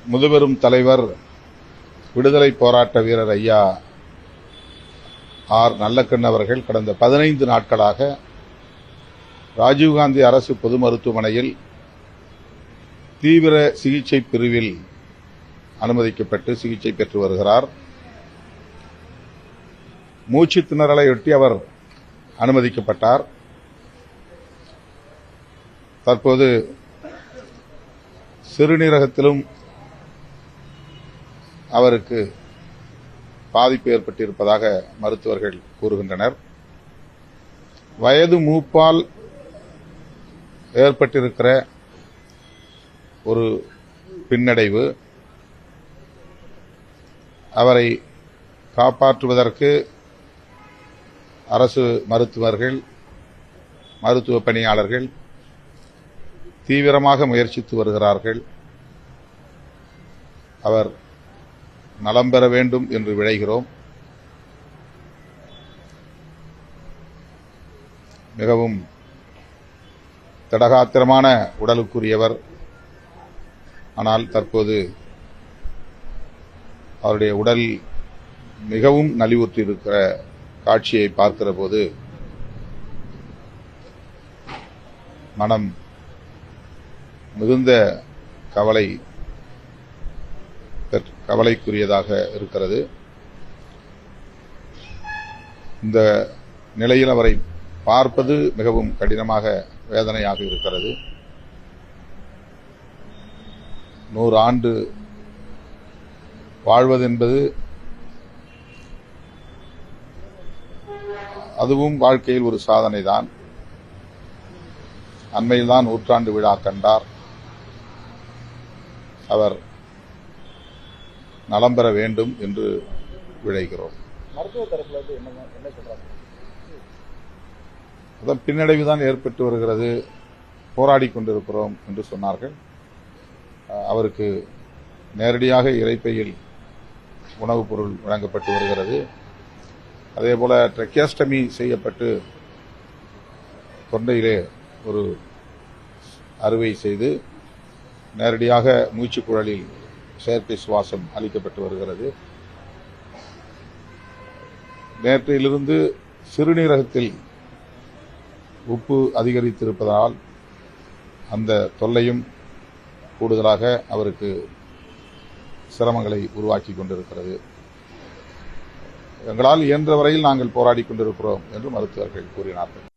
முதுபெரும் தலைவர் விடுதலை போராட்ட வீரர் ஐயா ஆர் நல்லக்கண் அவர்கள் கடந்த 15 நாட்களாக ராஜீவ்காந்தி அரசு பொது மருத்துவமனையில் தீவிர சிகிச்சை பிரிவில் அனுமதிக்கப்பட்டு சிகிச்சை பெற்று வருகிறார். மூச்சு திணறலையொட்டி அவர் அனுமதிக்கப்பட்டார். தற்போது சிறுநீரகத்திலும் அவருக்கு பாதிப்பு ஏற்பட்டிருப்பதாக மருத்துவர்கள் கூறுகின்றனர். வயது மூப்பால் ஏற்பட்டிருக்கிற ஒரு பின்னடைவு அவரை காப்பாற்றுவதற்கு அரசு மருத்துவர்கள், மருத்துவ பணியாளர்கள் தீவிரமாக முயற்சித்து வருகிறார்கள். அவர் நலம் பெற வேண்டும் என்று விழைகிறோம். மிகவும் திடகாத்திரமான உடலுக்குரியவர். ஆனால் தற்போது அவருடைய உடல் மிகவும் நலிவுற்றிருக்கிற காட்சியை பார்க்கிற போது மனம் மிகுந்த கவலைக்குரியதாக இருக்கிறது. இந்த நிலையில் அவரை பார்ப்பது மிகவும் கடினமாக வேதனையாக இருக்கிறது. 100 ஆண்டு வாழ்வதென்பது அதுவும் வாழ்க்கையில் ஒரு சாதனைதான். அண்மையில்தான் 100 விழா கண்டார். அவர் நலம் பெற வேண்டும் என்று விழைகிறோம். மருத்துவ தரப்புல என்ன சொல்றாங்க? அதான் பின்னடைவுதான் ஏற்பட்டு வருகிறது, போராடி கொண்டிருக்கிறோம் என்று சொன்னார்கள். அவருக்கு நேரடியாக இரைப்பையில் உணவுப் பொருள் வழங்கப்பட்டு வருகிறது. அதேபோல ட்ரெக்கியாஸ்டமி செய்யப்பட்டு தொண்டையிலே ஒரு அறுவை செய்து நேரடியாக மூச்சுக்குழலில் செயற்கை சுவாசம் அளிக்கப்பட்டு வருகிறது. நேற்றையிலிருந்து சிறுநீரகத்தில் உப்பு அதிகரித்திருப்பதால் அந்த தொல்லையும் கூடுதலாக அவருக்கு சிரமங்களை உருவாக்கி கொண்டிருக்கிறது. எங்களால் இயன்ற வரையில் நாங்கள் போராடி கொண்டிருக்கிறோம் என்று மருத்துவர்கள் கூறினார்கள்.